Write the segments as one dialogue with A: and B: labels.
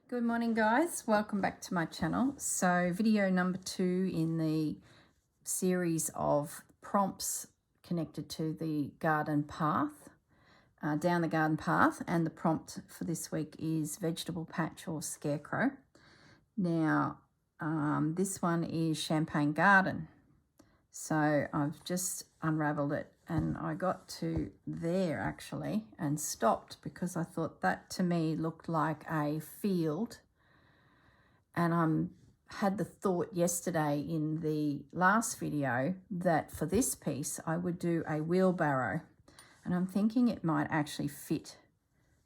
A: Good morning, guys. Welcome back to my channel. So video number 2 in the series of prompts connected to the garden path, down the garden path, and the prompt for this week is vegetable patch or scarecrow. Now this one is champagne garden. So I've just unraveled it and I got to there actually and stopped because I thought that to me looked like a field. And I had the thought yesterday in the last video that for this piece I would do a wheelbarrow. And I'm thinking it might actually fit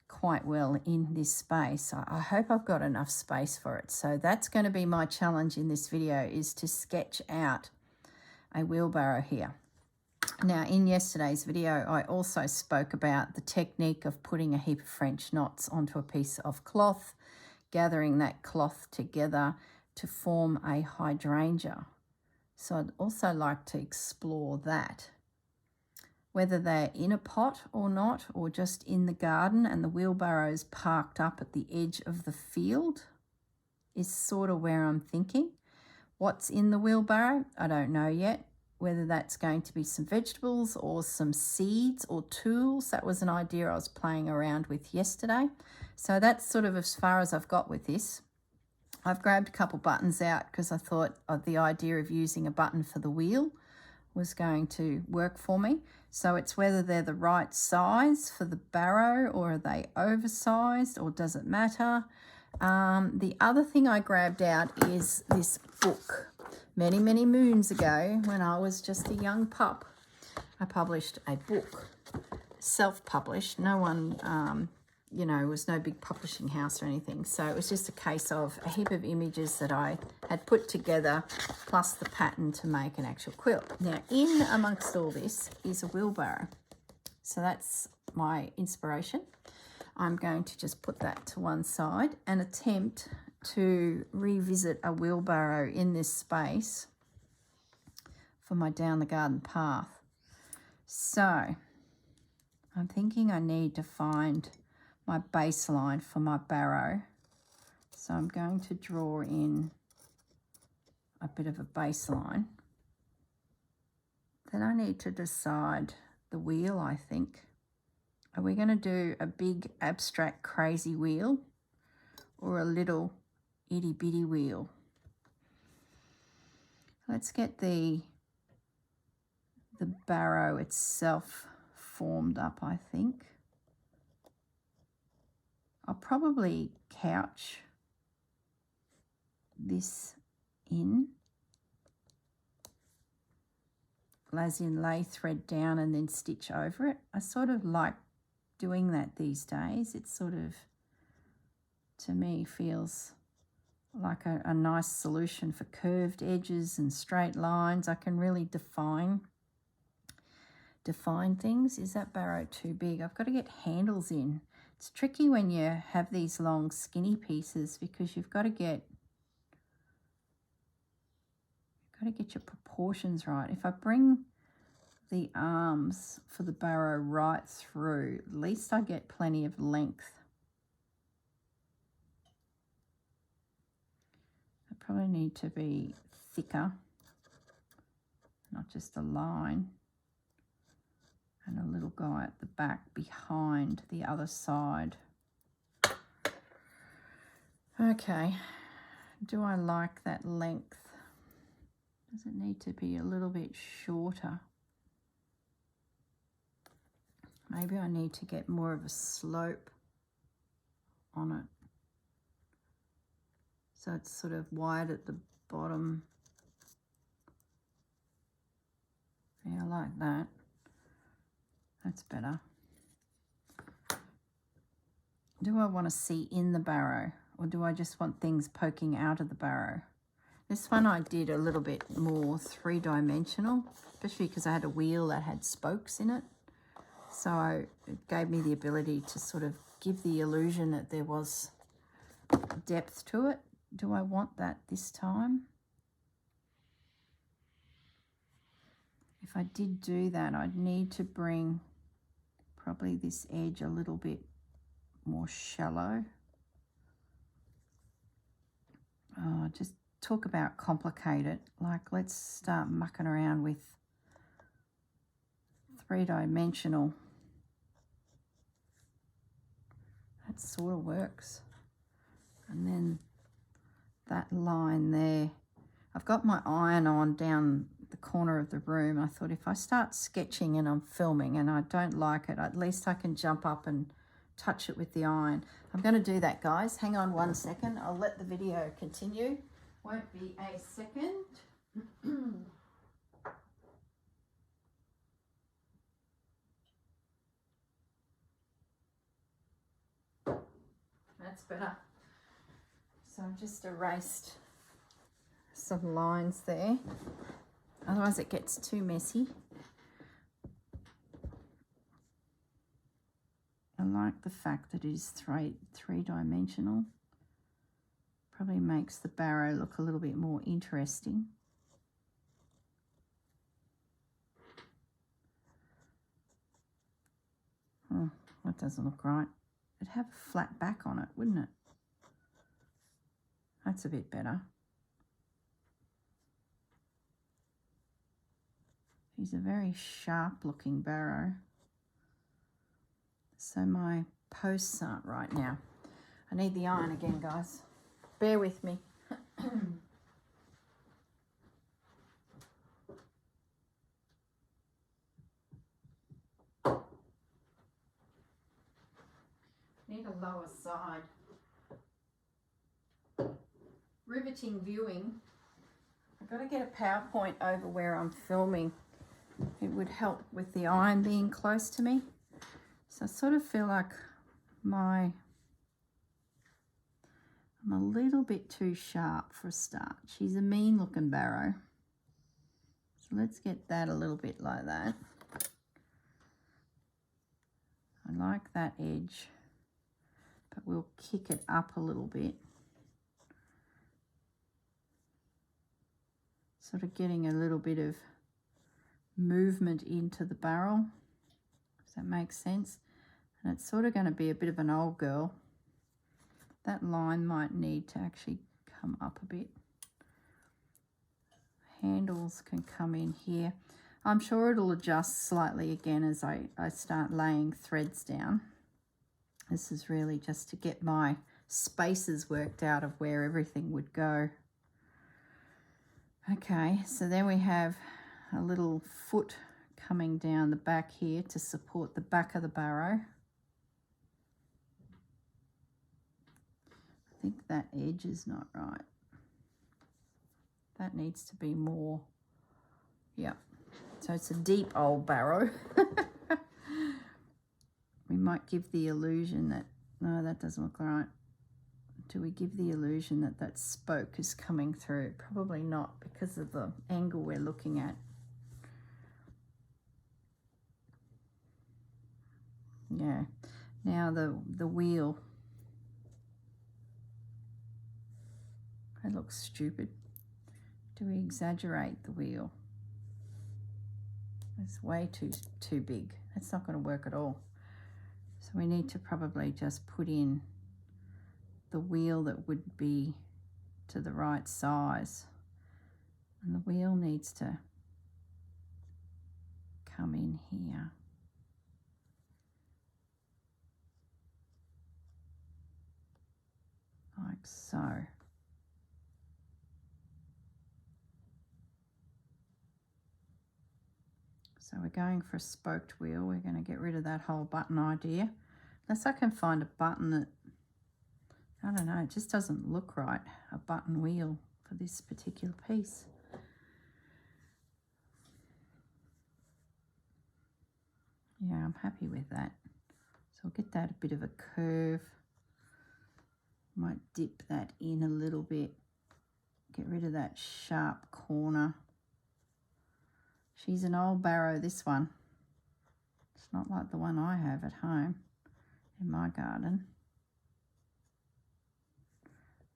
A: quite well in this space. I hope I've got enough space for it. So that's going to be my challenge in this video, is to sketch out a wheelbarrow here. Now in yesterday's video I also spoke about the technique of putting a heap of French knots onto a piece of cloth, gathering that cloth together to form a hydrangea. So I'd also like to explore that, whether they're in a pot or not, or just in the garden and the wheelbarrow's parked up at the edge of the field is sort of where I'm thinking. What's in the wheelbarrow, I don't know yet. Whether that's going to be some vegetables or some seeds or tools. That was an idea I was playing around with yesterday. So that's sort of as far as I've got with this. I've grabbed a couple buttons out because I thought the idea of using a button for the wheel was going to work for me. So it's whether they're the right size for the barrow, or are they oversized, or does it matter? The other thing I grabbed out is this book. Many moons ago, when I was just a young pup, I published a book, self-published. No one, was no big publishing house or anything. So it was just a case of a heap of images that I had put together, plus the pattern to make an actual quilt. Now, in amongst all this is a wheelbarrow. So that's my inspiration. I'm going to just put that to one side and attempt to revisit a wheelbarrow in this space for my down the garden path. So I'm thinking I need to find my baseline for my barrow. So I'm going to draw in a bit of a baseline. Then I need to decide the wheel, I think. Are we going to do a big abstract crazy wheel or a little itty bitty wheel? Let's get the barrow itself formed up, I think. I'll probably couch this in, as in lay thread down and then stitch over it. I sort of like doing that these days. It sort of, to me, feels like a nice solution for curved edges and straight lines. I can really define things. Is that barrow too big? I've got to get handles in. It's tricky when you have these long skinny pieces because you've got to get your proportions right. If I bring the arms for the barrow right through, at least I get plenty of length. I probably need to be thicker, not just a line, and a little guy at the back behind the other side. Okay, do I like that length? Does it need to be a little bit shorter? Maybe I need to get more of a slope on it, so it's sort of wide at the bottom. Yeah, I like that. That's better. Do I want to see in the barrow, or do I just want things poking out of the barrow? This one I did a little bit more three-dimensional, especially because I had a wheel that had spokes in it. So it gave me the ability to sort of give the illusion that there was depth to it. Do I want that this time? If I did do that, I'd need to bring probably this edge a little bit more shallow. oh, just talk about complicated. Like, let's start mucking around with three-dimensional. That sort of works. And then that line there. I've got my iron on down the corner of the room. I thought if I start sketching and I'm filming and I don't like it, at least I can jump up and touch it with the iron. I'm going to do that, guys. Hang on 1 second. I'll let the video continue. Won't be a second. That's better. So I've just erased some lines there. Otherwise it gets too messy. I like the fact that it is three-dimensional. Probably makes the barrow look a little bit more interesting. Oh, that doesn't look right. It'd have a flat back on it, wouldn't it? That's a bit better. He's a very sharp looking barrow. So my posts aren't right now. I need the iron again, guys. Bear with me. Need a lower side. Riveting viewing. I've got to get a PowerPoint over where I'm filming. It would help with the iron being close to me. So I sort of feel like I'm a little bit too sharp for a start. She's a mean looking barrow. So let's get that a little bit like that. I like that edge, but we'll kick it up a little bit. Sort of getting a little bit of movement into the barrel. Does that make sense? And it's sort of going to be a bit of an old girl. That line might need to actually come up a bit. Handles can come in here. I'm sure it'll adjust slightly again as I start laying threads down. This is really just to get my spaces worked out of where everything would go. Okay, so then we have a little foot coming down the back here to support the back of the barrow. I think that edge is not right. That needs to be more, yeah. So it's a deep old barrow. We might give the illusion that, no, that doesn't look right. Do we give the illusion that that spoke is coming through? Probably not, because of the angle we're looking at. Yeah. Now the wheel. That looks stupid. Do we exaggerate the wheel? It's way too big. That's not going to work at all. So we need to probably just put in the wheel that would be to the right size. And the wheel needs to come in here. Like so. So we're going for a spoked wheel. We're going to get rid of that whole button idea. Unless I can find a button that, I don't know, it just doesn't look right, a button wheel for this particular piece. Yeah, I'm happy with that. So I'll get that a bit of a curve. Might dip that in a little bit. Get rid of that sharp corner. She's an old barrow, this one. It's not like the one I have at home in my garden.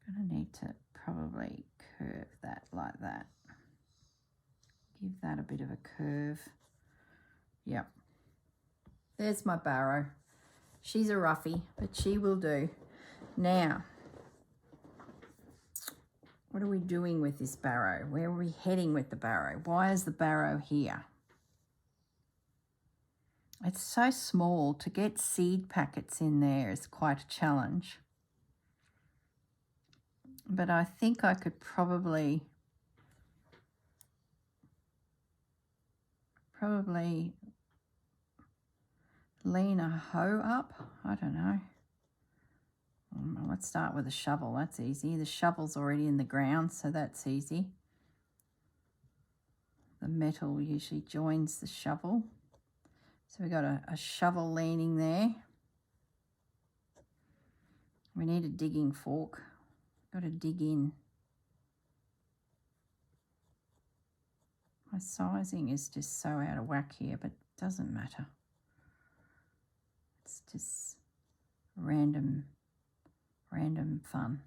A: Gonna need to probably curve that like that. Give that a bit of a curve. Yep. There's my barrow. She's a roughie, but she will do. Now, What are we doing with this barrow? Where are we heading with the barrow? Why is the barrow here? It's so small. To get seed packets in there is quite a challenge. But I think I could probably lean a hoe up. I don't know. Let's start with a shovel. That's easy. The shovel's already in the ground, so that's easy. The metal usually joins the shovel. So we've got a shovel leaning there. We need a digging fork. Got to dig in. My sizing is just so out of whack here, but it doesn't matter. It's just random fun.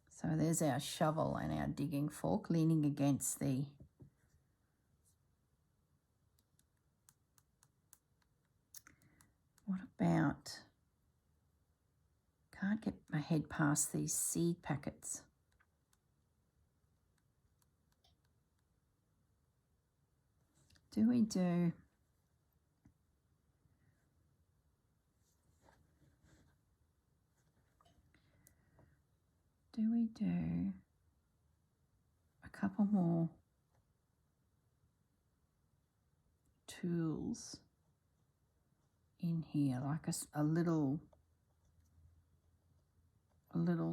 A: So there's our shovel and our digging fork leaning against the what about, can't get my head past these seed packets. Do we do a couple more tools in here, like a little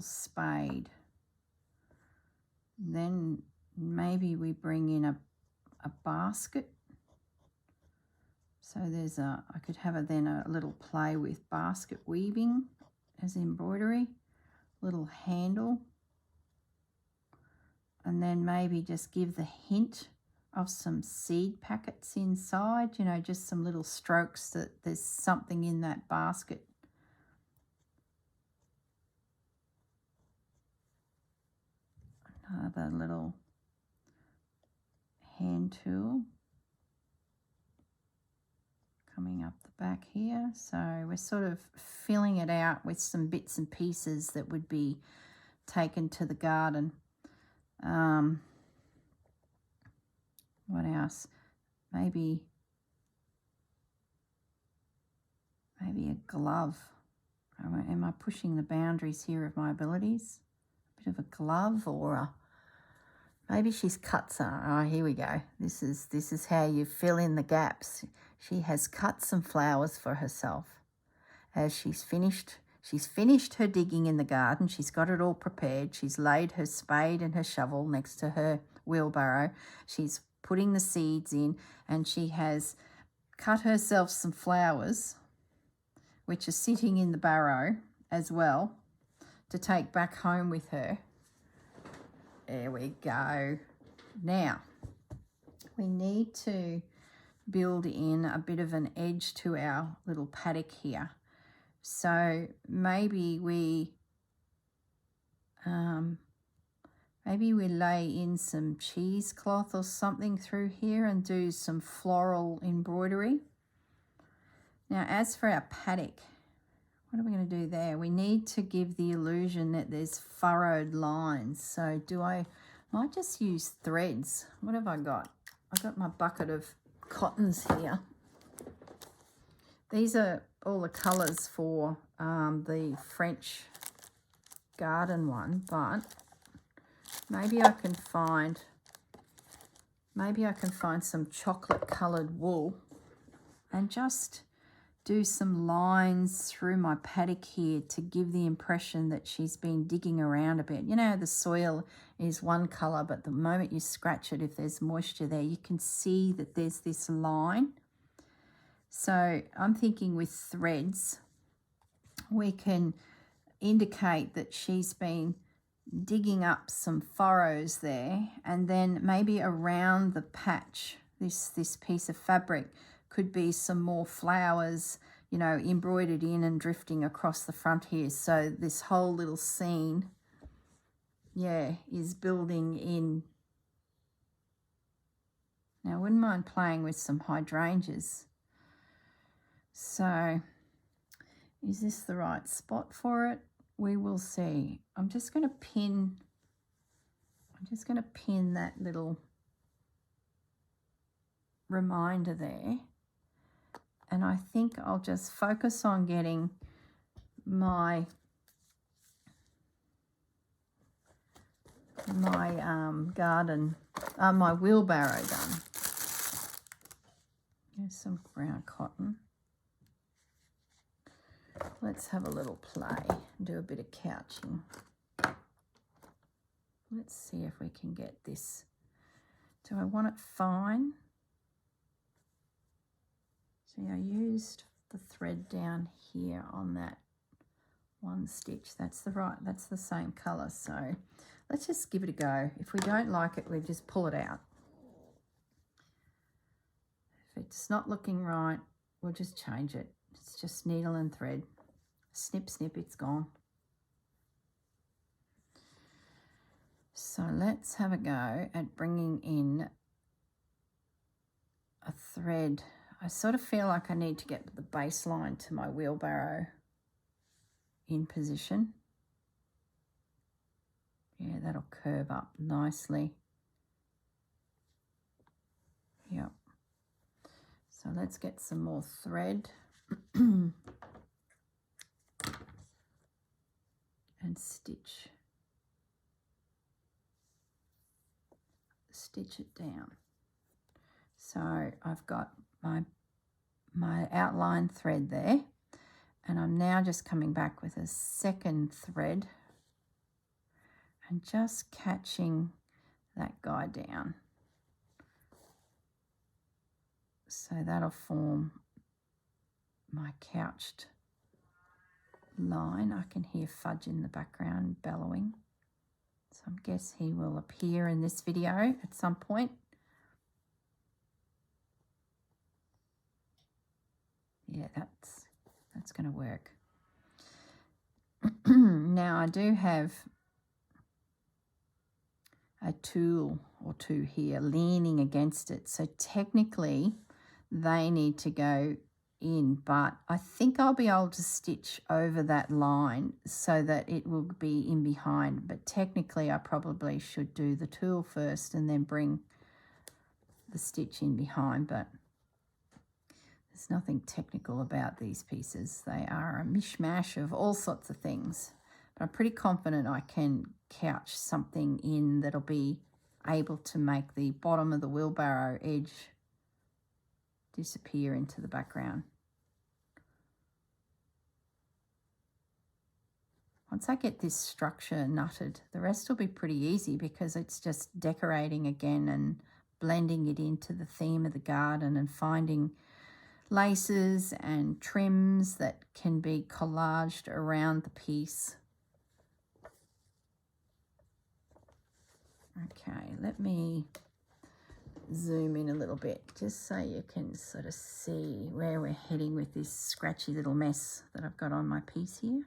A: spade? Then maybe we bring in a basket. So there's I could have a little play with basket weaving as embroidery, little handle, and then maybe just give the hint of some seed packets inside, you know, just some little strokes that there's something in that basket. Another little hand tool coming up the back here. So we're sort of filling it out with some bits and pieces that would be taken to the garden. What else? Maybe a glove. Am I pushing the boundaries here of my abilities? A bit of a glove, or maybe she's cut some. Oh, here we go. This is how you fill in the gaps. She has cut some flowers for herself. As she's finished her digging in the garden. She's got it all prepared. She's laid her spade and her shovel next to her wheelbarrow. She's putting the seeds in, and she has cut herself some flowers, which are sitting in the barrow as well, to take back home with her. There we go. Now, we need to build in a bit of an edge to our little paddock here. So maybe we lay in some cheesecloth or something through here and do some floral embroidery. Now, as for our paddock, what are we going to do there? We need to give the illusion that there's furrowed lines. So I might just use threads. What have I got? I've got my bucket of cottons here. These are all the colours for the French garden one, but maybe I can find some chocolate coloured wool and just do some lines through my paddock here to give the impression that she's been digging around a bit. You know, the soil is one colour, but the moment you scratch it, if there's moisture there, you can see that there's this line. So I'm thinking with threads, we can indicate that she's been digging up some furrows there, and then maybe around the patch, this piece of fabric could be some more flowers, you know, embroidered in and drifting across the front here. So this whole little scene, yeah, is building in. Now, I wouldn't mind playing with some hydrangeas. So is this the right spot for it? We will see. I'm just going to pin I'm just going to pin that little reminder there, and I think I'll just focus on getting my garden, my wheelbarrow done. Here's some brown cotton. Let's have a little play and do a bit of couching. Let's see if we can get this. Do I want it fine? See, I used the thread down here on that one stitch. That's the same colour. So let's just give it a go. If we don't like it, we just pull it out. If it's not looking right, we'll just change it. It's just needle and thread. Snip, snip, it's gone. So let's have a go at bringing in a thread. I sort of feel like I need to get the baseline to my wheelbarrow in position. Yeah, that'll curve up nicely. Yep. So let's get some more thread and stitch it down. So I've got my outline thread there, and I'm now just coming back with a second thread and just catching that guy down. So that'll form my couched line. I can hear Fudge in the background bellowing. So I guess he will appear in this video at some point. Yeah, that's going to work. Now I do have a tool or two here leaning against it. So technically they need to go in, but I think I'll be able to stitch over that line so that it will be in behind. But technically I probably should do the tool first and then bring the stitch in behind, but there's nothing technical about these pieces. They are a mishmash of all sorts of things. But I'm pretty confident I can couch something in that'll be able to make the bottom of the wheelbarrow edge disappear into the background. Once I get this structure nutted, the rest will be pretty easy because it's just decorating again and blending it into the theme of the garden and finding laces and trims that can be collaged around the piece. Okay, let me zoom in a little bit just so you can sort of see where we're heading with this scratchy little mess that I've got on my piece here.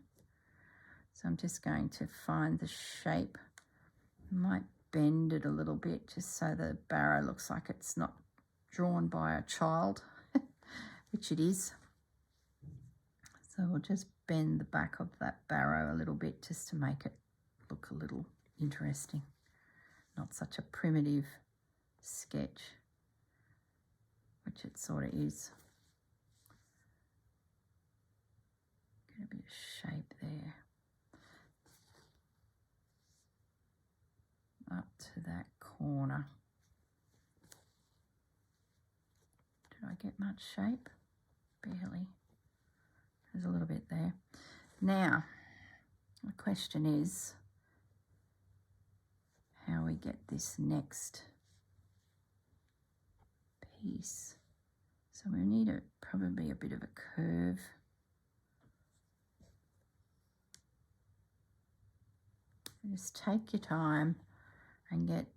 A: So I'm just going to find the shape. I might bend it a little bit just so the barrow looks like it's not drawn by a child, which it is. So we'll just bend the back of that barrow a little bit just to make it look a little interesting. Not such a primitive sketch, which it sort of is. Get a bit of shape there. Up to that corner. Did I get much shape? Barely. There's a little bit there. Now, the question is how we get this next piece. So we need probably a bit of a curve. Just take your time and get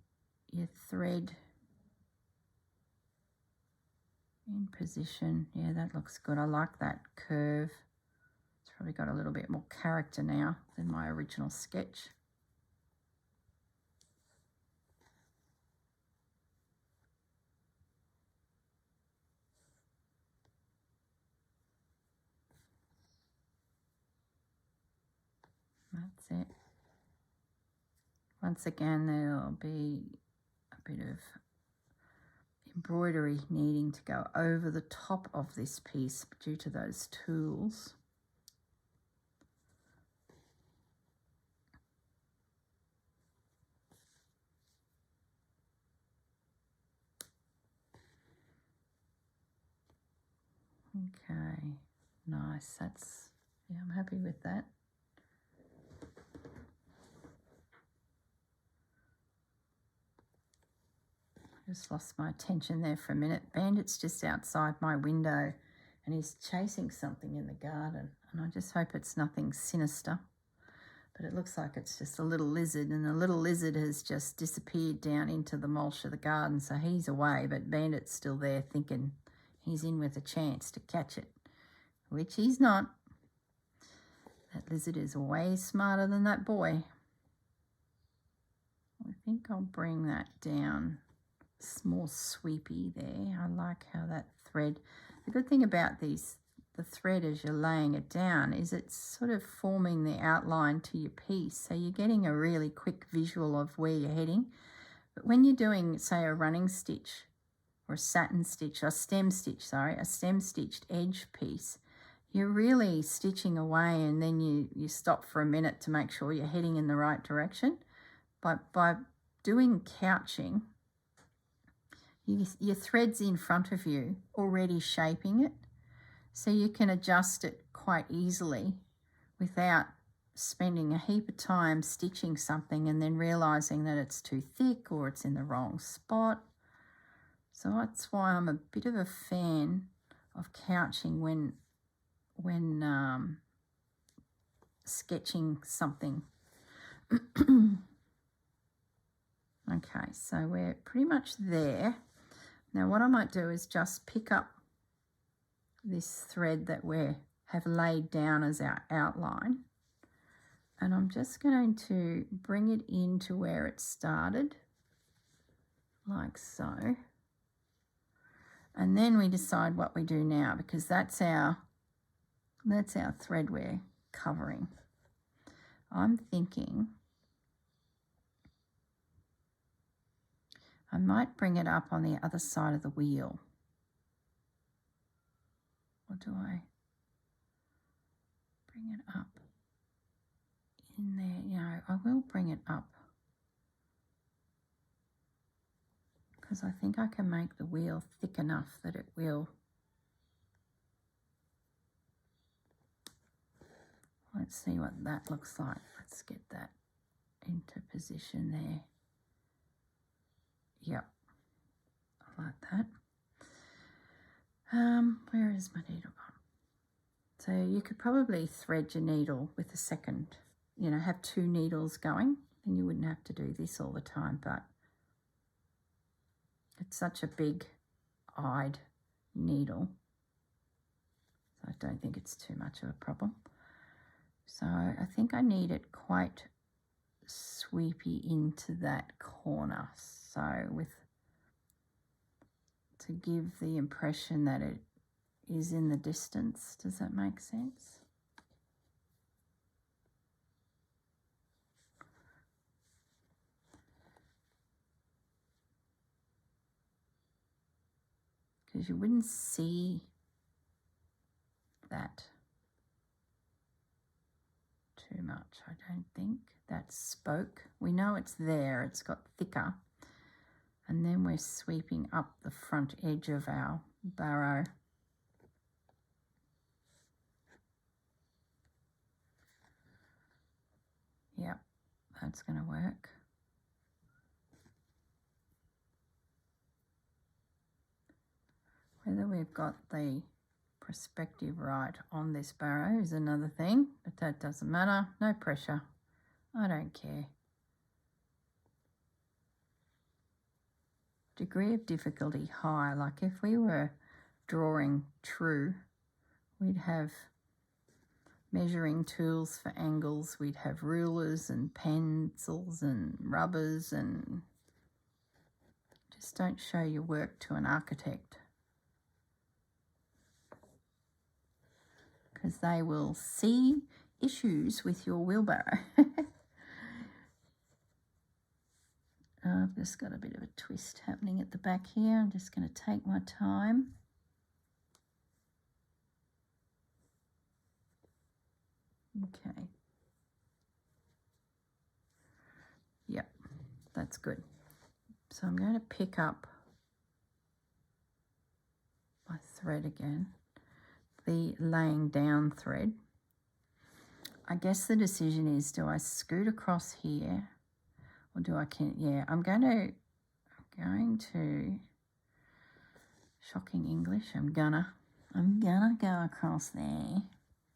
A: your thread in position. Yeah, that looks good. I like that curve. It's probably got a little bit more character now than my original sketch. That's it. Once again, there'll be a bit of embroidery needing to go over the top of this piece due to those tools. Okay, nice. That's, yeah, I'm happy with that. Just lost my attention there for a minute. Bandit's just outside my window and he's chasing something in the garden, and I just hope it's nothing sinister. But it looks like it's just a little lizard, and the little lizard has just disappeared down into the mulch of the garden, so he's away, but Bandit's still there thinking he's in with a chance to catch it, which he's not. That lizard is way smarter than that boy. I think I'll bring that down. It's more sweepy there. I like how that thread, the good thing about these, the thread as you're laying it down, is it's sort of forming the outline to your piece, so you're getting a really quick visual of where you're heading. But when you're doing, say, a running stitch or a satin stitch, or a stem stitched edge piece, you're really stitching away, and then you stop for a minute to make sure you're heading in the right direction. But by doing couching, your thread's in front of you already shaping it, so you can adjust it quite easily without spending a heap of time stitching something and then realising that it's too thick or it's in the wrong spot. So that's why I'm a bit of a fan of couching when sketching something. Okay, so we're pretty much there. Now what I might do is just pick up this thread that we have laid down as our outline, and I'm just going to bring it into where it started, like so. And then we decide what we do now, because that's our thread we're covering. I'm thinking I might bring it up on the other side of the wheel. Or do I bring it up in there? No, I will bring it up, because I think I can make the wheel thick enough that it will. Let's see what that looks like. Let's get that into position there. Yep, I like that. Where is my needle gone? So you could probably thread your needle with a second, have two needles going, then you wouldn't have to do this all the time, but it's such a big-eyed needle, so I don't think it's too much of a problem. So I think I need it quite sweepy into that corner, so to give the impression that it is in the distance. Does that make sense? Because you wouldn't see that too much, I don't think. That spoke, we know it's there, it's got thicker. And then we're sweeping up the front edge of our barrow. Yep, that's going to work. Whether we've got the perspective right on this barrow is another thing, but that doesn't matter. No pressure. I don't care. Degree of difficulty high. Like if we were drawing true, we'd have measuring tools for angles, we'd have rulers and pencils and rubbers, and just don't show your work to an architect, because they will see issues with your wheelbarrow. I've just got a bit of a twist happening at the back here. I'm just going to take my time. Okay. Yep, that's good. So I'm going to pick up my thread again, the laying down thread. I guess the decision is, do I scoot across here or do I, yeah, I'm going to, shocking English, I'm gonna go across there.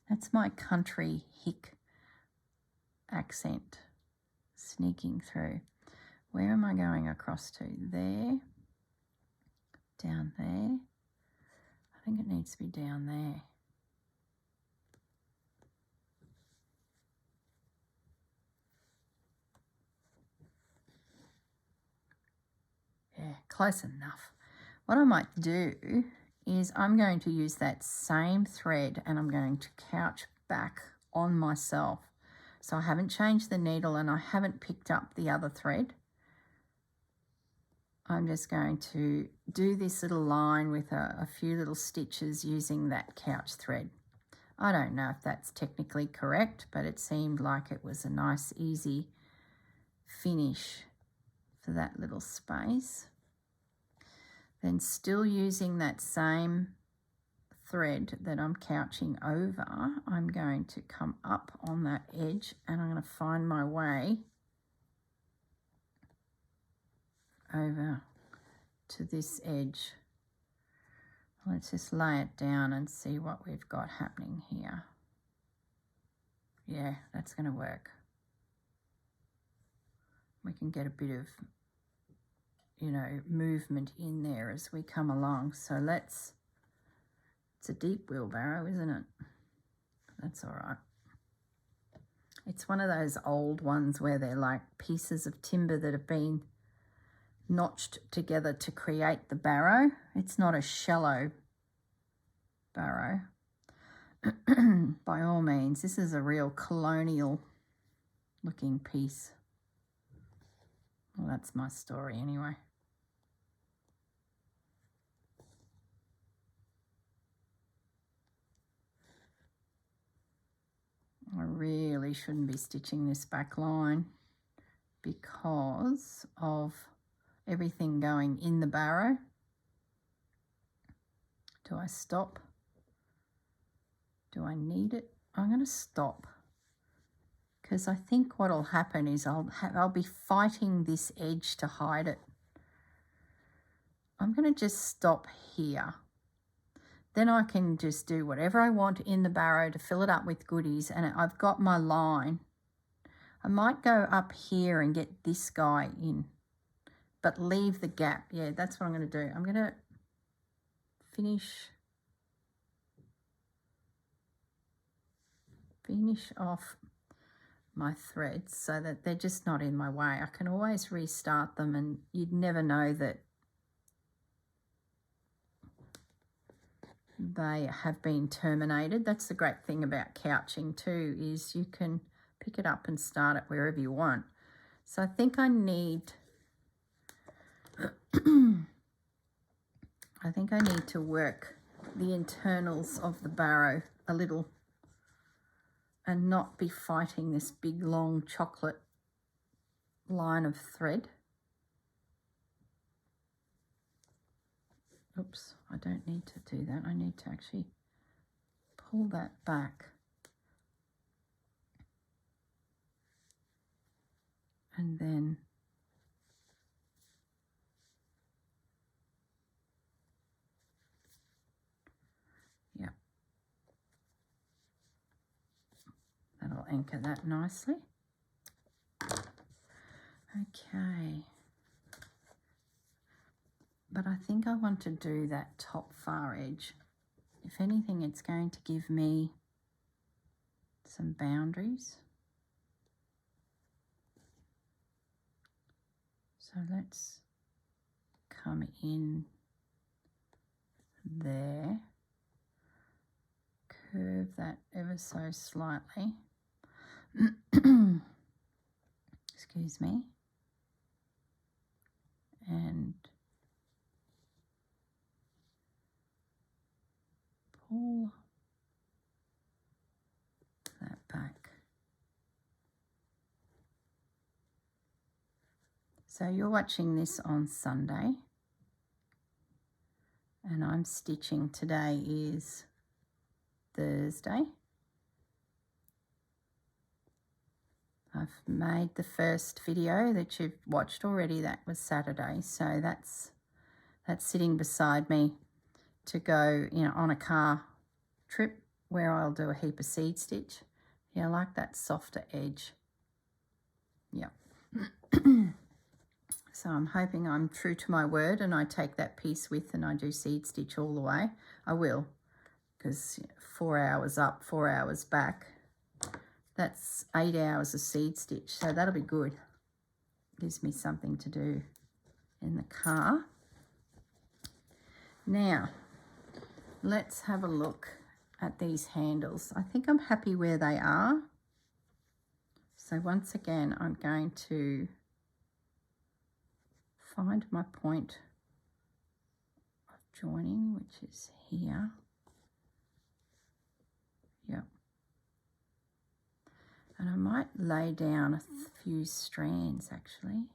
A: That's my country hick accent sneaking through. Where am I going across to? There, down there. I think it needs to be down there. Yeah, close enough. What I might do is I'm going to use that same thread and I'm going to couch back on myself. So I haven't changed the needle and I haven't picked up the other thread. I'm just going to do this little line with a few little stitches using that couch thread. I don't know if that's technically correct, but it seemed like it was a nice, easy finish for that little space. Then still using that same thread that I'm couching over, I'm going to come up on that edge and I'm going to find my way over to this edge. Let's just lay it down and see what we've got happening here. Yeah, that's going to work. We can get a bit of, you know, movement in there as we come along. So it's a deep wheelbarrow, isn't it? That's all right. It's one of those old ones where they're like pieces of timber that have been notched together to create the barrow. It's not a shallow barrow. By all means, this is a real colonial looking piece. Well, that's my story anyway. I really shouldn't be stitching this back line because of everything going in the barrow. Do I stop? Do I need it? I'm going to stop because I think what will happen is I'll be fighting this edge to hide it. I'm going to just stop here. Then I can just do whatever I want in the barrow to fill it up with goodies, and I've got my line. I might go up here and get this guy in, but leave the gap. Yeah, that's what I'm going to do. I'm going to finish off my threads so that they're just not in my way. I can always restart them, and you'd never know that they have been terminated. That's the great thing about couching too, is you can pick it up and start it wherever you want. So I think I need to work the internals of the barrow a little and not be fighting this big long chocolate line of thread. Oops, I don't need to do that. I need to actually pull that back and then yeah, that'll anchor that nicely. Okay. But I think I want to do that top far edge. If anything, it's going to give me some boundaries. So let's come in there, curve that ever so slightly. Excuse me. and pull that back. So you're watching this on Sunday, and I'm stitching. Today is Thursday. I've made the first video that you've watched already. That was Saturday, so that's sitting beside me to go, you know, on a car trip where I'll do a heap of seed stitch. Yeah, I like that softer edge. Yeah. So I'm hoping I'm true to my word and I take that piece with and I do seed stitch all the way. I will, because 4 hours up, 4 hours back. That's 8 hours of seed stitch, so that'll be good. Gives me something to do in the car. Now, let's have a look at these handles. I think I'm happy where they are. So once again, I'm going to find my point of joining, which is here. Yep. And I might lay down a few strands actually,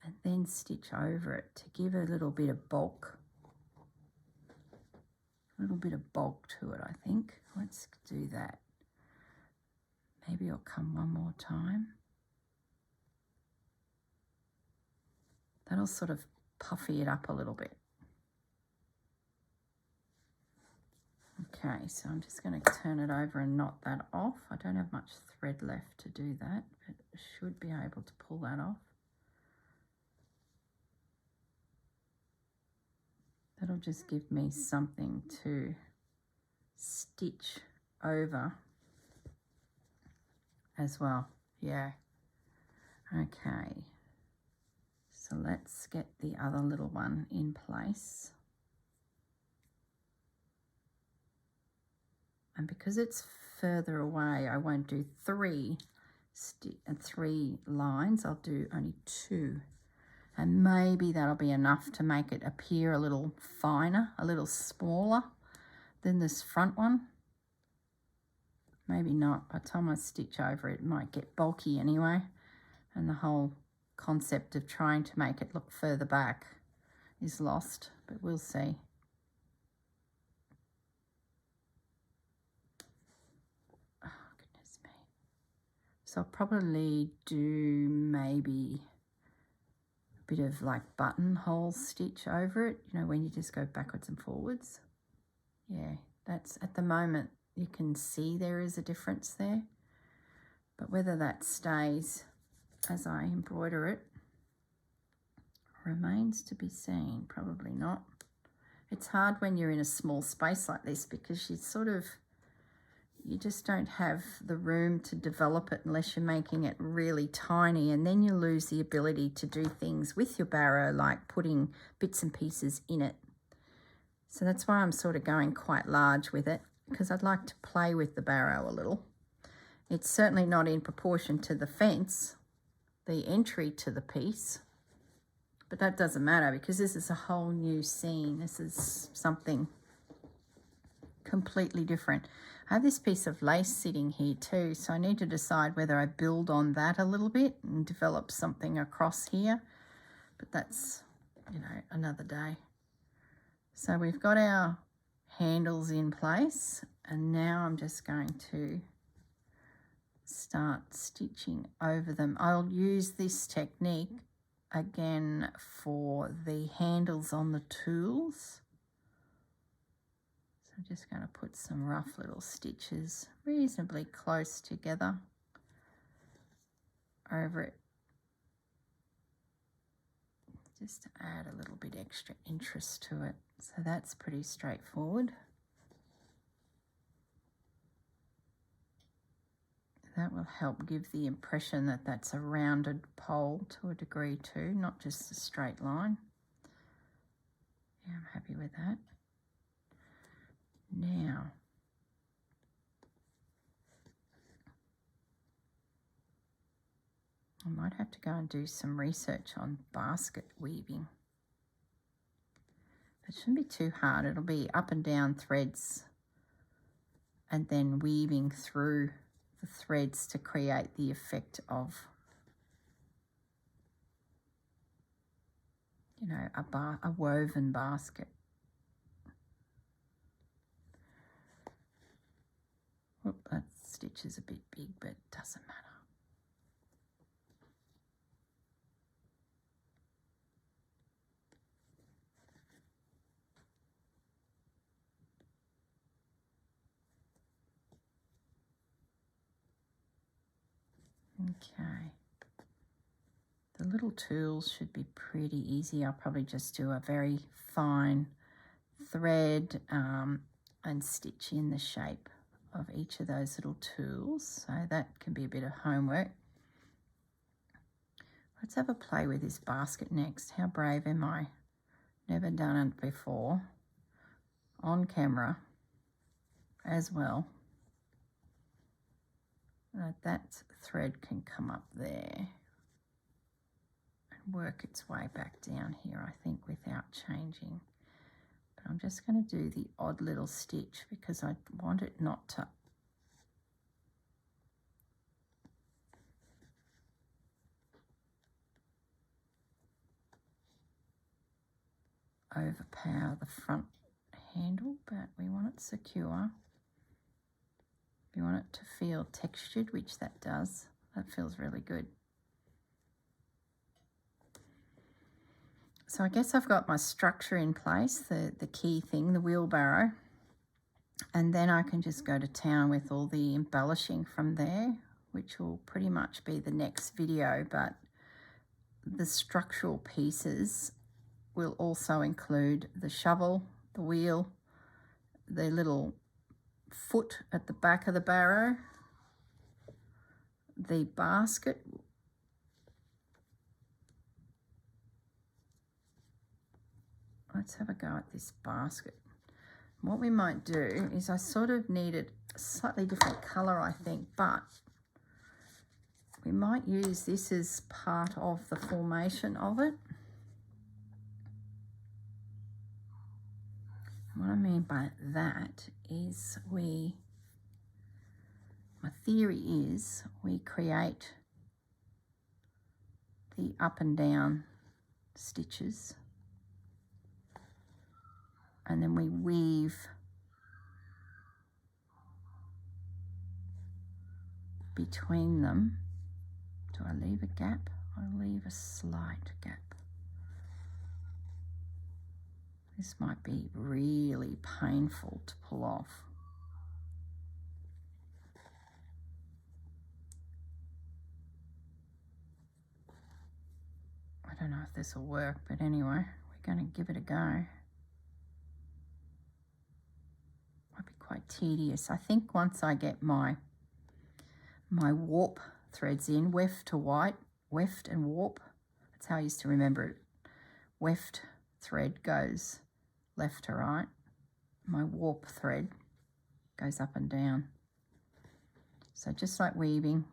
A: and then stitch over it to give a little bit of bulk. A little bit of bulk to it, I think. Let's do that. Maybe I'll come one more time. That'll sort of puffy it up a little bit. Okay, so I'm just going to turn it over and knot that off. I don't have much thread left to do that, but I should be able to pull that off. That'll just give me something to stitch over as well. Yeah. Okay. So let's get the other little one in place. And because it's further away, I won't do three lines. I'll do only 2. And maybe that'll be enough to make it appear a little finer, a little smaller than this front one. Maybe not. By the time I stitch over it, it might get bulky anyway. And the whole concept of trying to make it look further back is lost, but we'll see. Oh, goodness me. So I'll probably do maybe a bit of like buttonhole stitch over it, you know, when you just go backwards and forwards. Yeah, that's at the moment you can see there is a difference there, but whether that stays as I embroider it remains to be seen. Probably not. It's hard when you're in a small space like this because you just don't have the room to develop it unless you're making it really tiny, and then you lose the ability to do things with your barrow like putting bits and pieces in it. So that's why I'm sort of going quite large with it, because I'd like to play with the barrow a little. It's certainly not in proportion to the fence, the entry to the piece, but that doesn't matter because this is a whole new scene. This is something completely different. I have this piece of lace sitting here too, so I need to decide whether I build on that a little bit and develop something across here, but that's, you know, another day. So we've got our handles in place, and now I'm just going to start stitching over them. I'll use this technique again for the handles on the tools. So I'm just going to put some rough little stitches reasonably close together over it, just to add a little bit extra interest to it. So that's pretty straightforward. That will help give the impression that that's a rounded pole to a degree too, not just a straight line. Yeah, I'm happy with that. Now, I might have to go and do some research on basket weaving. It shouldn't be too hard. It'll be up and down threads and then weaving through the threads to create the effect of, you know, a woven basket. Oop, that stitch is a bit big, but it doesn't matter. Okay, the little tools should be pretty easy. I'll probably just do a very fine thread and stitch in the shape of each of those little tools. So that can be a bit of homework. Let's have a play with this basket next. How brave am I? Never done it before. On camera as well. That thread can come up there and work its way back down here, I think, without changing. But I'm just going to do the odd little stitch because I want it not to overpower the front handle, but we want it secure. You want it to feel textured, which that does. That feels really good. So I guess I've got my structure in place, the key thing, the wheelbarrow. And then I can just go to town with all the embellishing from there, which will pretty much be the next video. But the structural pieces will also include the shovel, the wheel, the little foot at the back of the barrow, the basket, let's have a go at this basket. What we might do is I sort of needed a slightly different colour, I think, but we might use this as part of the formation of it. What I mean by that is my theory is we create the up and down stitches and then we weave between them. Do I leave a gap? I leave a slight gap. This might be really painful to pull off. I don't know if this will work, but anyway, we're going to give it a go. Might be quite tedious. I think once I get my warp threads in, weft to white, weft and warp, that's how I used to remember it. Weft thread goes left to right. My warp thread goes up and down. So just like weaving,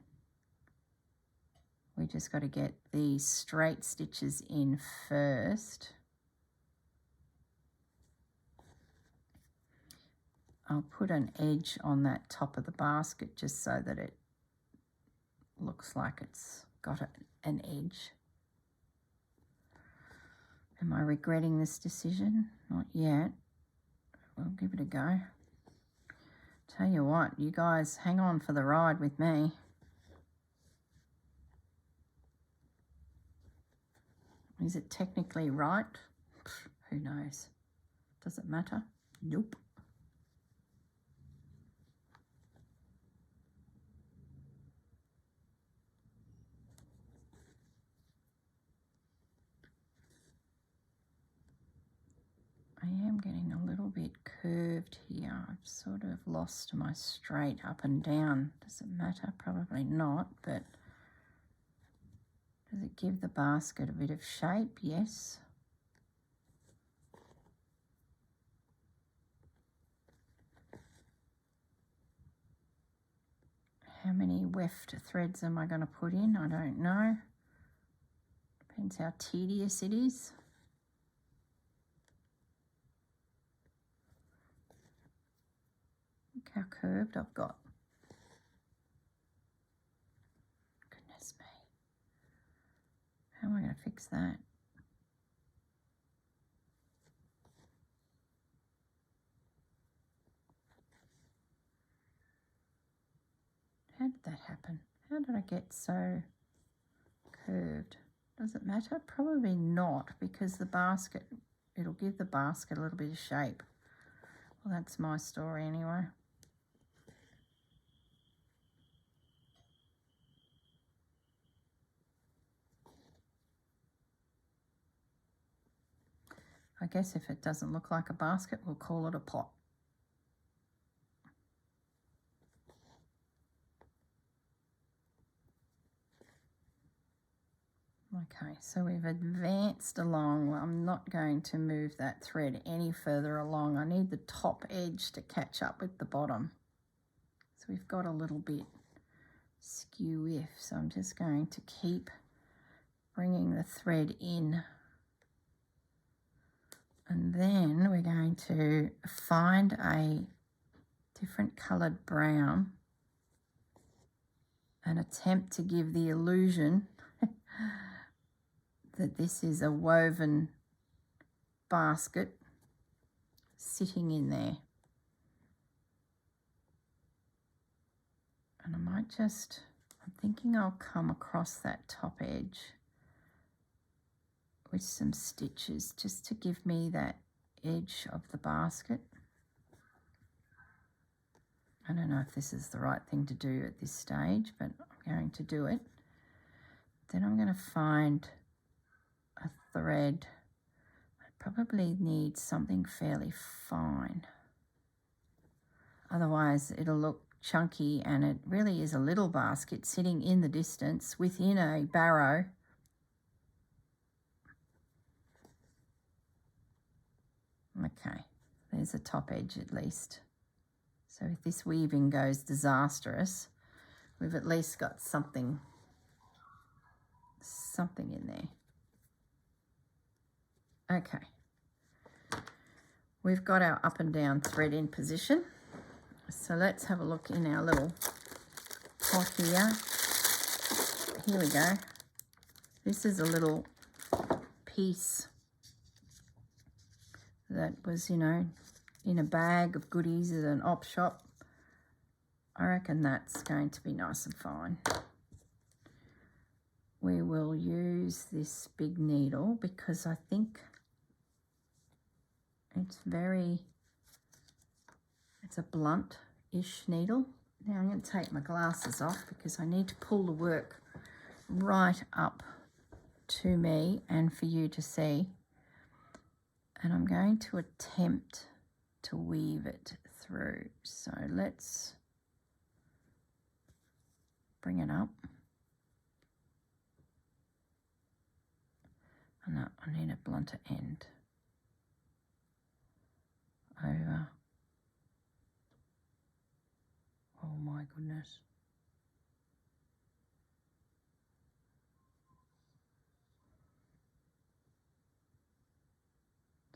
A: we just got to get these straight stitches in first. I'll put an edge on that top of the basket just so that it looks like it's got an edge. Am I regretting this decision? Not yet. We'll give it a go. Tell you what, you guys hang on for the ride with me. Is it technically right? Who knows? Does it matter? Nope. I am getting a little bit curved here. I've sort of lost my straight up and down. Does it matter? Probably not, but does it give the basket a bit of shape? Yes. How many weft threads am I going to put in? I don't know. Depends how tedious it is. Look how curved I've got. Goodness me. How am I going to fix that? How did that happen? How did I get so curved? Does it matter? Probably not, because the basket, it'll give the basket a little bit of shape. Well, that's my story anyway. I guess if it doesn't look like a basket, we'll call it a pot. Okay, so we've advanced along. Well, I'm not going to move that thread any further along. I need the top edge to catch up with the bottom. So we've got a little bit skew-iff, so I'm just going to keep bringing the thread in. And then we're going to find a different coloured brown and attempt to give the illusion that this is a woven basket sitting in there. And I might just, I'm thinking I'll come across that top edge with some stitches just to give me that edge of the basket. I don't know if this is the right thing to do at this stage, but I'm going to do it. Then I'm going to find a thread. I probably need something fairly fine. Otherwise it'll look chunky, and it really is a little basket sitting in the distance within a barrow. Okay, there's a top edge at least. So if this weaving goes disastrous, we've at least got something in there. Okay, we've got our up and down thread in position. So let's have a look in our little pot here. Here we go. This is a little piece that was, you know, in a bag of goodies at an op shop. I reckon that's going to be nice and fine. We will use this big needle because I think it's a blunt-ish needle. Now I'm going to take my glasses off because I need to pull the work right up to me and for you to see. And I'm going to attempt to weave it through. So let's bring it up. And I need a blunter end. Over. Oh my goodness.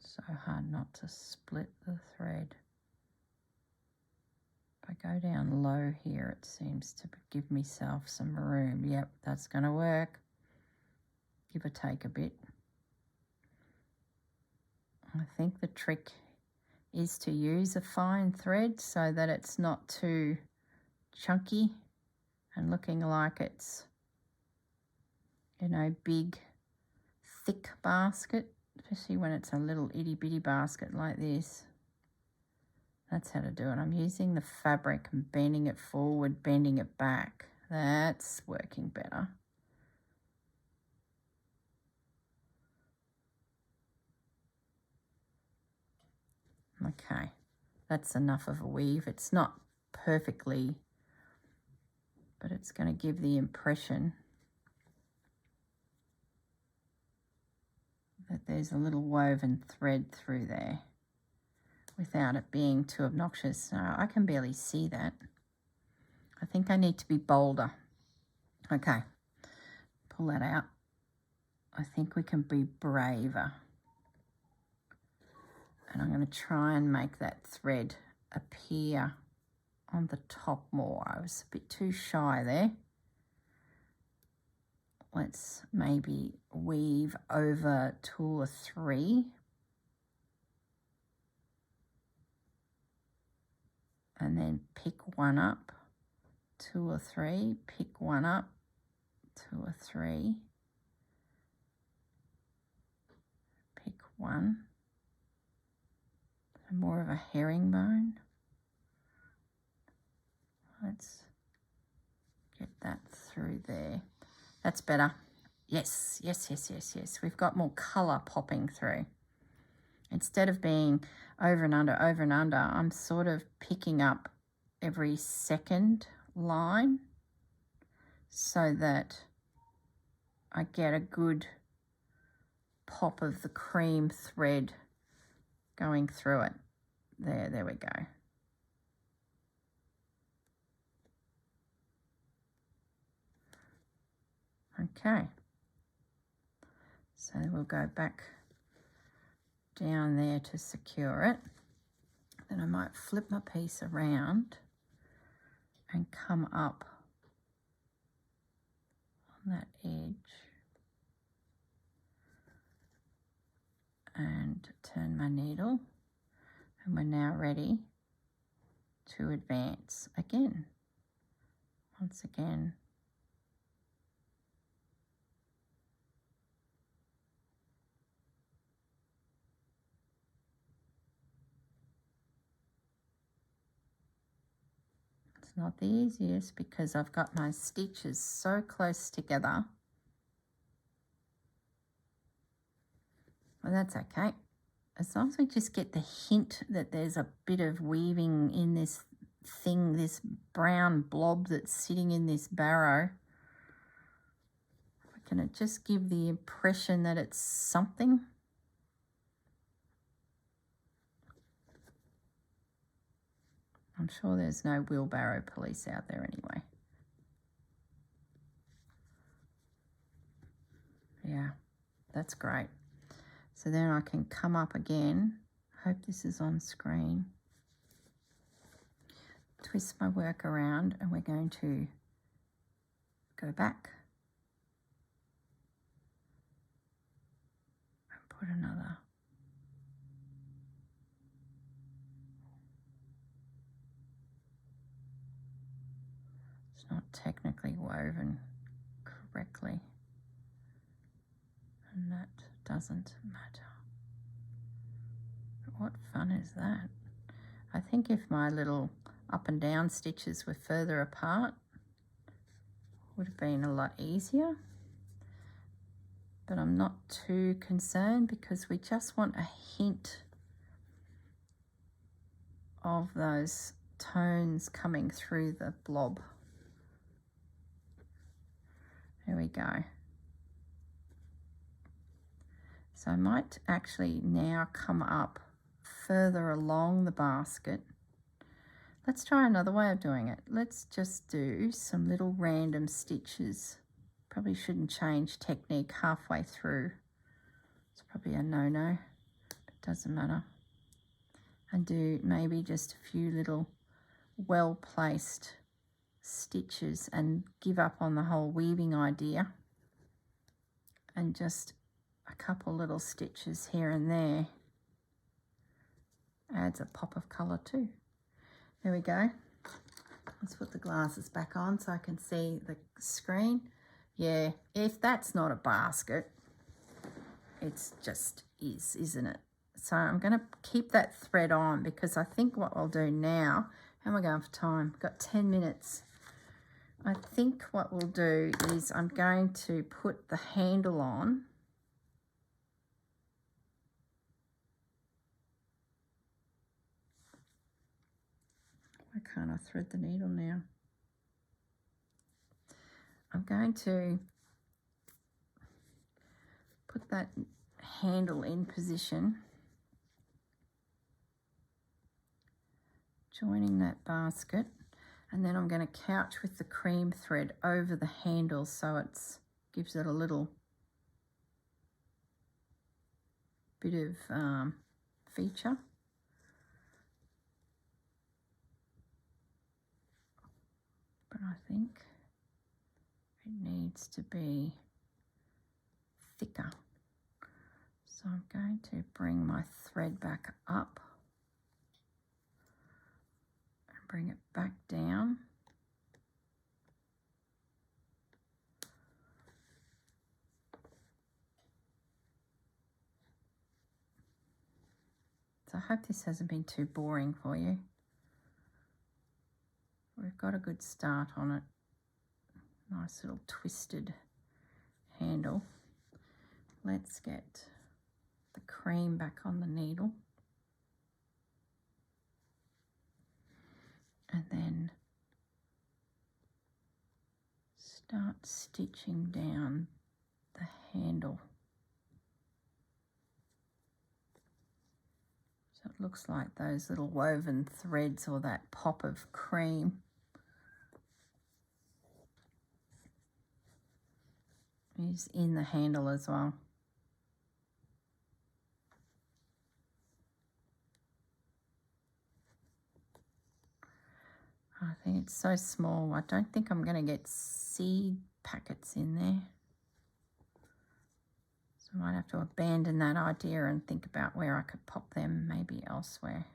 A: So hard not to split the thread. If I go down low here, it seems to give myself some room. Yep, that's going to work. Give or take a bit. I think the trick is to use a fine thread so that it's not too chunky and looking like it's, you know, big, thick basket, especially when it's a little itty-bitty basket like this. That's how to do it. I'm using the fabric and bending it forward, bending it back. That's working better. Okay, that's enough of a weave. It's not perfectly, but it's going to give the impression that there's a little woven thread through there without it being too obnoxious. I can barely see that. I think I need to be bolder. Okay, pull that out. I think we can be braver. And I'm going to try and make that thread appear on the top more. I was a bit too shy there. Let's maybe weave over 2 or 3. And then pick one up, 2 or 3, pick one up, 2 or 3, pick one. More of a herringbone. Let's get that through there. That's better. Yes, yes, yes, yes, yes. We've got more colour popping through. Instead of being over and under, I'm sort of picking up every second line so that I get a good pop of the cream thread going through it. There we go. Okay. So we'll go back down there to secure it. Then I might flip my piece around and come up on that edge and turn my needle. And we're now ready to advance again. Once again. It's not the easiest because I've got my stitches so close together. Well, that's okay. As long as we just get the hint that there's a bit of weaving in this thing, this brown blob that's sitting in this barrow, can it just give the impression that it's something? I'm sure there's no wheelbarrow police out there anyway. Yeah, that's great. So then I can come up again. Hope this is on screen. Twist my work around and we're going to go back and put another. It's not technically woven correctly, and that doesn't matter. But what fun is that? I think if my little up and down stitches were further apart, it would have been a lot easier. But I'm not too concerned because we just want a hint of those tones coming through the blob. There we go. So I might actually now come up further along the basket. Let's try another way of doing it. Let's just do some little random stitches. Probably shouldn't change technique halfway through. It's probably a no-no. It doesn't matter. And do maybe just a few little well-placed stitches and give up on the whole weaving idea. And just a couple little stitches here and there adds a pop of colour too. There we go. Let's put the glasses back on so I can see the screen. Yeah, if that's not a basket, it's just is, isn't it? So I'm going to keep that thread on because I think what I'll do now, how am I going for time? I've got 10 minutes. I think what we'll do is I'm going to put the handle on. Why can't I thread the needle now? I'm going to put that handle in position, joining that basket. And then I'm going to couch with the cream thread over the handle so it gives it a little bit of feature. But I think it needs to be thicker. So I'm going to bring my thread back up and bring it back down. So I hope this hasn't been too boring for you. We've got a good start on it. Nice little twisted handle. Let's get the cream back on the needle. And then start stitching down the handle. So it looks like those little woven threads or that pop of cream is in the handle as well. I think it's so small. I don't think I'm going to get seed packets in there. So I might have to abandon that idea and think about where I could pop them, maybe elsewhere.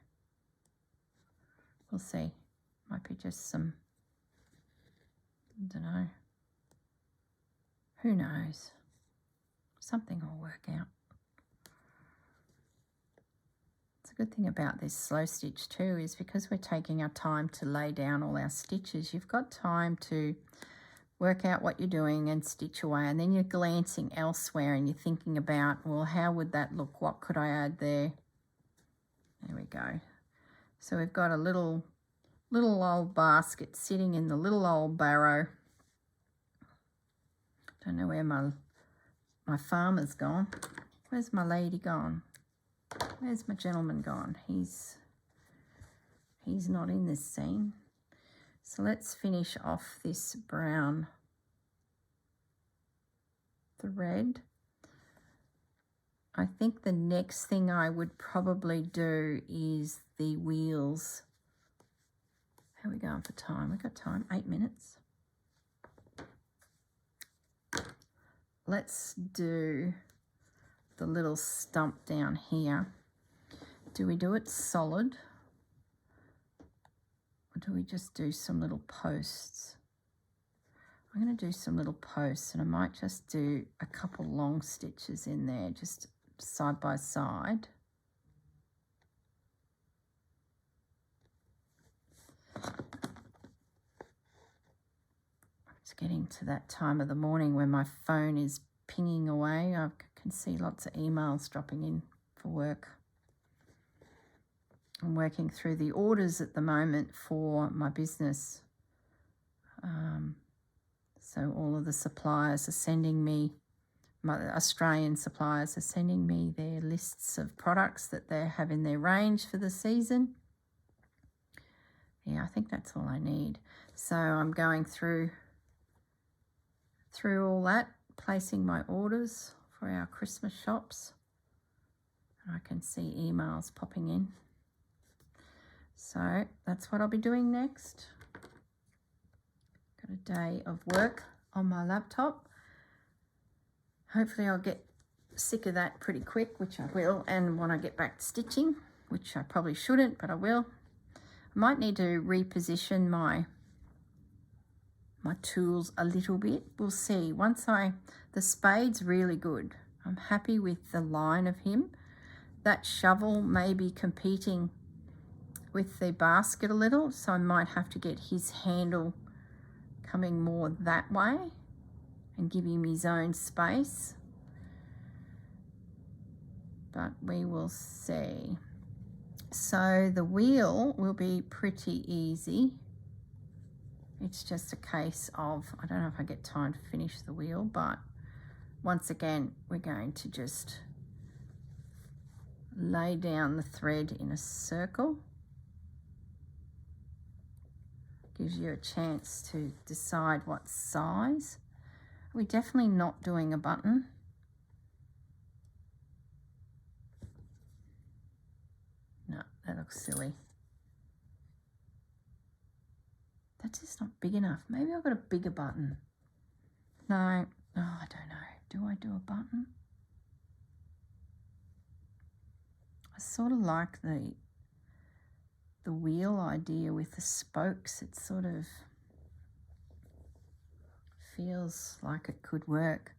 A: We'll see. Might be just some, I don't know. Who knows? Something will work out. The good thing about this slow stitch too is because we're taking our time to lay down all our stitches, you've got time to work out what you're doing and stitch away, and then you're glancing elsewhere and you're thinking about, well, how would that look? What could I add there? There we go. So we've got a little old basket sitting in the little old barrow. Don't know where my farmer's gone. Where's my lady gone? Where's my gentleman gone? He's not in this scene. So let's finish off this brown thread. I think the next thing I would probably do is the wheels. How are we going for time? We've got time, 8 minutes. Let's do the little stump down here. Do we do it solid, or do we just do some little posts? I'm going to do some little posts, and I might just do a couple long stitches in there, just side by side. It's getting to that time of the morning when my phone is pinging away. I can see lots of emails dropping in for work. I'm working through the orders at the moment for my business. So all of the suppliers are sending me, my Australian suppliers are sending me their lists of products that they have in their range for the season. Yeah, I think that's all I need. So I'm going through all that, placing my orders for our Christmas shops. And I can see emails popping in. So that's what I'll be doing next. Got a day of work on my laptop. Hopefully I'll get sick of that pretty quick, which I will, and when I get back to stitching, which I probably shouldn't, but I will. I might need to reposition my tools a little bit. We'll see. The spade's really good. I'm happy with the line of him. That shovel may be competing with the basket a little, so I might have to get his handle coming more that way and give him his own space. But we will see. So the wheel will be pretty easy. It's just a case of, I don't know if I get time to finish the wheel, but once again, we're going to just lay down the thread in a circle. Gives you a chance to decide what size. We're definitely not doing a button. No, that looks silly. That's just not big enough. Maybe I've got a bigger button. No, oh, I don't know. Do I do a button? I sort of like the wheel idea with the spokes. It sort of feels like it could work.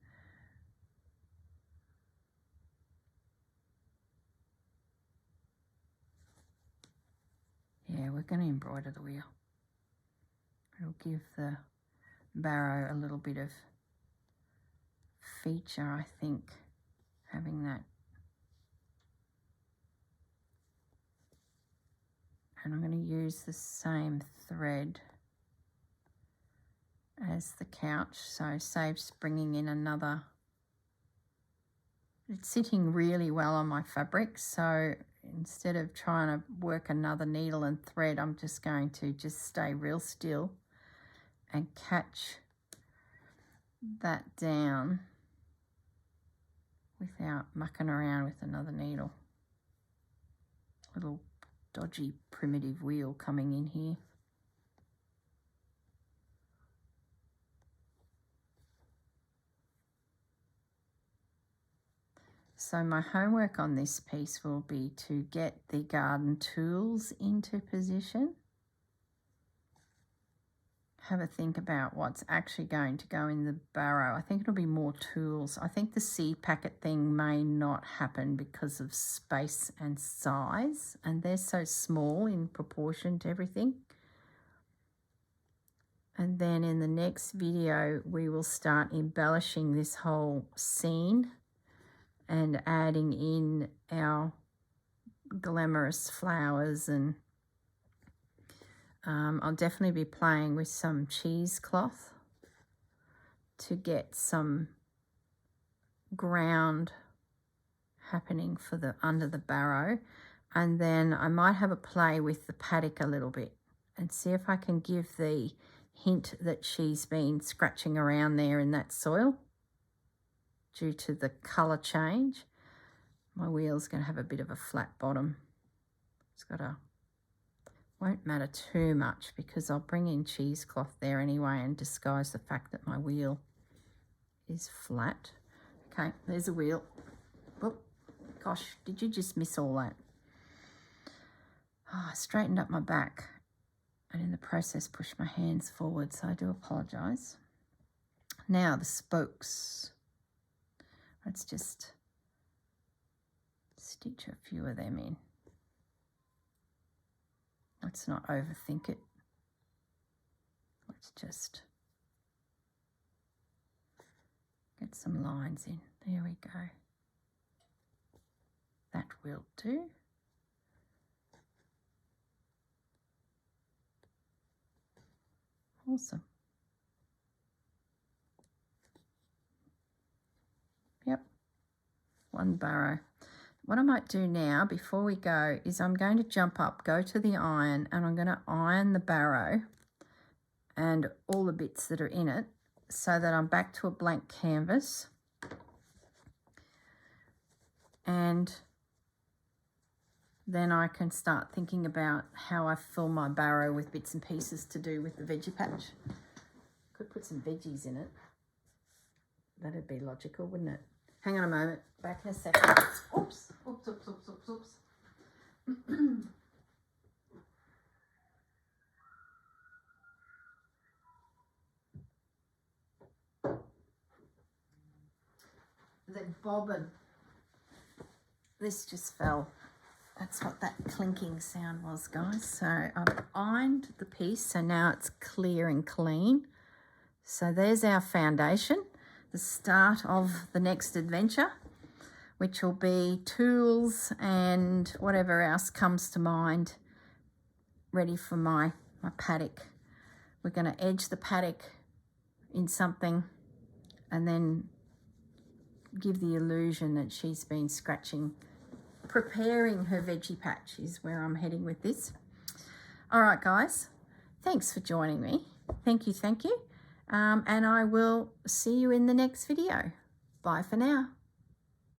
A: Yeah, we're going to embroider the wheel. It'll give the barrow a little bit of feature, I think, having that. And I'm going to use the same thread as the couch, so saves bringing in another. It's sitting really well on my fabric, so instead of trying to work another needle and thread, I'm just going to just stay real still and catch that down without mucking around with another needle. Little dodgy primitive wheel coming in here. So my homework on this piece will be to get the garden tools into position. Have a think about what's actually going to go in the barrow. I think it'll be more tools. I think the seed packet thing may not happen because of space and size, and they're so small in proportion to everything. And then in the next video, we will start embellishing this whole scene and adding in our glamorous flowers, and I'll definitely be playing with some cheesecloth to get some ground happening for the under the barrow, and then I might have a play with the paddock a little bit and see if I can give the hint that she's been scratching around there in that soil due to the colour change. My wheel's going to have a bit of a flat bottom. It's got a, won't matter too much because I'll bring in cheesecloth there anyway and disguise the fact that my wheel is flat. Okay, there's a wheel. Oh, gosh, did you just miss all that? Oh, I straightened up my back and in the process pushed my hands forward, so I do apologise. Now the spokes. Let's just stitch a few of them in. Let's not overthink it. Let's just get some lines in. There we go. That will do. Awesome. Yep, one barrow. What I might do now before we go is I'm going to jump up, go to the iron, and I'm going to iron the barrow and all the bits that are in it so that I'm back to a blank canvas. And then I can start thinking about how I fill my barrow with bits and pieces to do with the veggie patch. Could put some veggies in it. That'd be logical, wouldn't it? Hang on a moment, back in a second. Oops, oops, oops, oops, oops, oops. The bobbin. This just fell. That's what that clinking sound was, guys. So I've ironed the piece, so now it's clear and clean. So there's our foundation, the start of the next adventure, which will be tools and whatever else comes to mind ready for my paddock. We're going to edge the paddock in something and then give the illusion that she's been scratching. Preparing her veggie patch is where I'm heading with this. All right, guys, Thanks for joining me. Thank you, and I will see you in the next video. Bye for now.